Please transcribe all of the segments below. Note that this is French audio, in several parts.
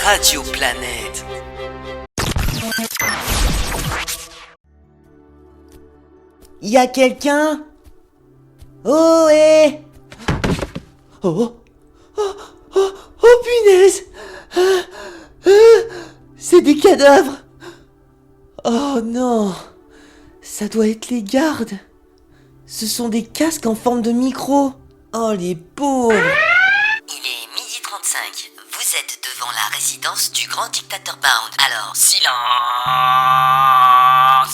Radio Planète. Y a quelqu'un? Oh, hé! Oh, punaise! C'est des cadavres! Oh non! Ça doit être les gardes! Ce sont des casques en forme de micro! Oh, les pauvres! Il est 12h35. Vous êtes devant la résidence du grand dictateur Bound. Alors, silence!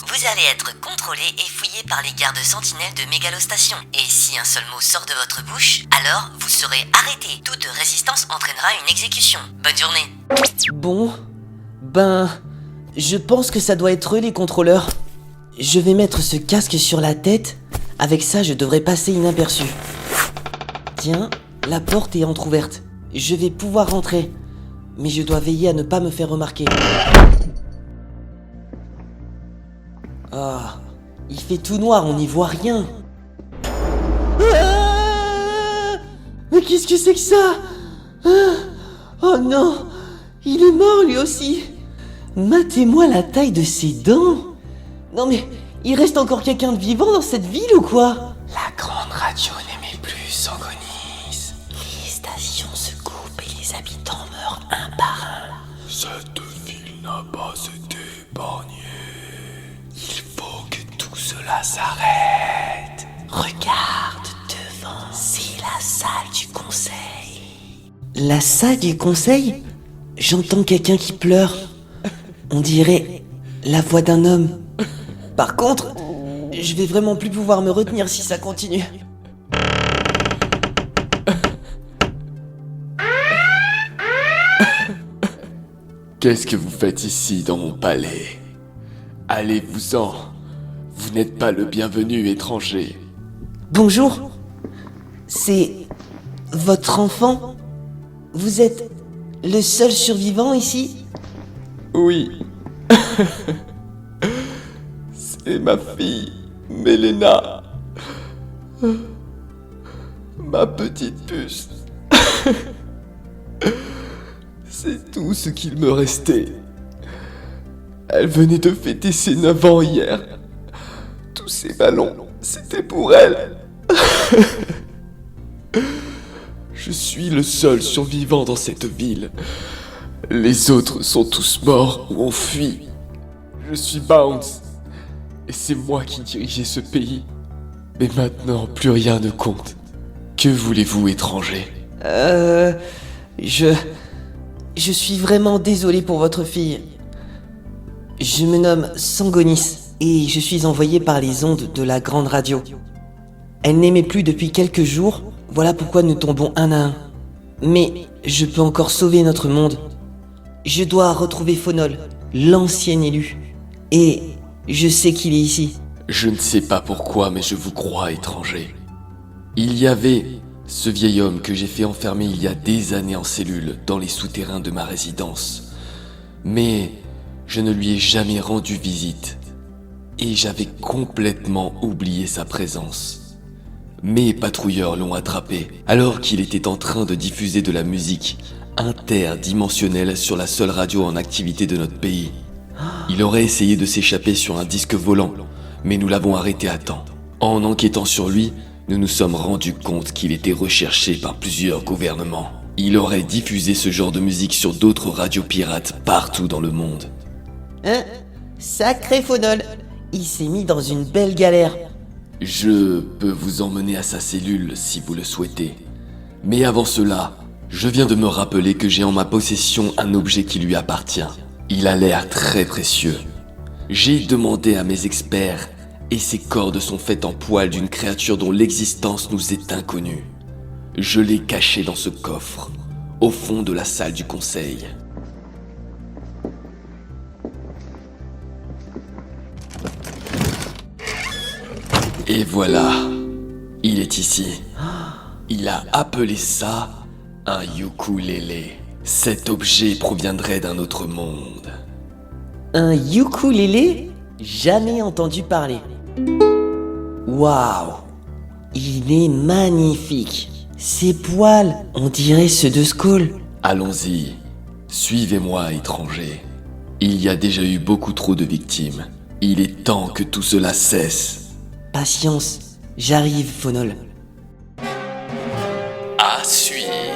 Vous allez être contrôlé et fouillé par les gardes sentinelles de Mégalostation. Et si un seul mot sort de votre bouche, alors vous serez arrêté. Toute résistance entraînera une exécution. Bonne journée. Bon, je pense que ça doit être eux les contrôleurs. Je vais mettre ce casque sur la tête. Avec ça, je devrais passer inaperçu. Tiens, la porte est entrouverte. Je vais pouvoir rentrer. Mais je dois veiller à ne pas me faire remarquer. Ah, il fait tout noir, on n'y voit rien. Ah, mais qu'est-ce que c'est que ça? Oh non, il est mort lui aussi. Matez-moi la taille de ses dents. Non mais, il reste encore quelqu'un de vivant dans cette ville ou quoi? La grande radio n'aimait plus Sangonis. Les stations se coupent et les habitants meurent un par un. Cette ville n'a pas été épargnée. Il faut que tout cela s'arrête. Regarde devant, c'est la salle du conseil. La salle du conseil? J'entends quelqu'un qui pleure. On dirait la voix d'un homme. Par contre, je vais vraiment plus pouvoir me retenir si ça continue. Qu'est-ce que vous faites ici dans mon palais? Allez-vous-en. Vous n'êtes pas le bienvenu, étranger. Bonjour. C'est votre enfant? Vous êtes le seul survivant ici? Oui. C'est ma fille, Mélena. Ma petite puce. C'est tout ce qu'il me restait. Elle venait de fêter ses 9 ans hier. Tous ces ballons, c'était pour elle. Je suis le seul survivant dans cette ville. Les autres sont tous morts ou ont fui. Je suis Bounce. Et c'est moi qui dirigeais ce pays. Mais maintenant, plus rien ne compte. Que voulez-vous, étranger? Je suis vraiment désolé pour votre fille. Je me nomme Sangonis et je suis envoyé par les ondes de la grande radio. Elle n'aimait plus depuis quelques jours, voilà pourquoi nous tombons un à un. Mais je peux encore sauver notre monde. Je dois retrouver Faunol, l'ancien élu. Et je sais qu'il est ici. Je ne sais pas pourquoi, mais je vous crois, étranger. Il y avait ce vieil homme que j'ai fait enfermer il y a des années en cellule dans les souterrains de ma résidence. Mais je ne lui ai jamais rendu visite. Et j'avais complètement oublié sa présence. Mes patrouilleurs l'ont attrapé alors qu'il était en train de diffuser de la musique interdimensionnelle sur la seule radio en activité de notre pays. Il aurait essayé de s'échapper sur un disque volant, mais nous l'avons arrêté à temps. En enquêtant sur lui, nous nous sommes rendus compte qu'il était recherché par plusieurs gouvernements. Il aurait diffusé ce genre de musique sur d'autres radios pirates partout dans le monde. Hein? Sacré Faunol, il s'est mis dans une belle galère. Je peux vous emmener à sa cellule si vous le souhaitez. Mais avant cela, je viens de me rappeler que j'ai en ma possession un objet qui lui appartient. Il a l'air très précieux. J'ai demandé à mes experts et ces cordes sont faites en poils d'une créature dont l'existence nous est inconnue. Je l'ai caché dans ce coffre, au fond de la salle du conseil. Et voilà, il est ici. Il a appelé ça un ukulélé. Cet objet proviendrait d'un autre monde. Un ukulélé? Jamais entendu parler. Waouh! Il est magnifique. Ses poils, on dirait ceux de Skull. Allons-y. Suivez-moi, étranger. Il y a déjà eu beaucoup trop de victimes. Il est temps que tout cela cesse. Patience, j'arrive, Fonol. À suivre.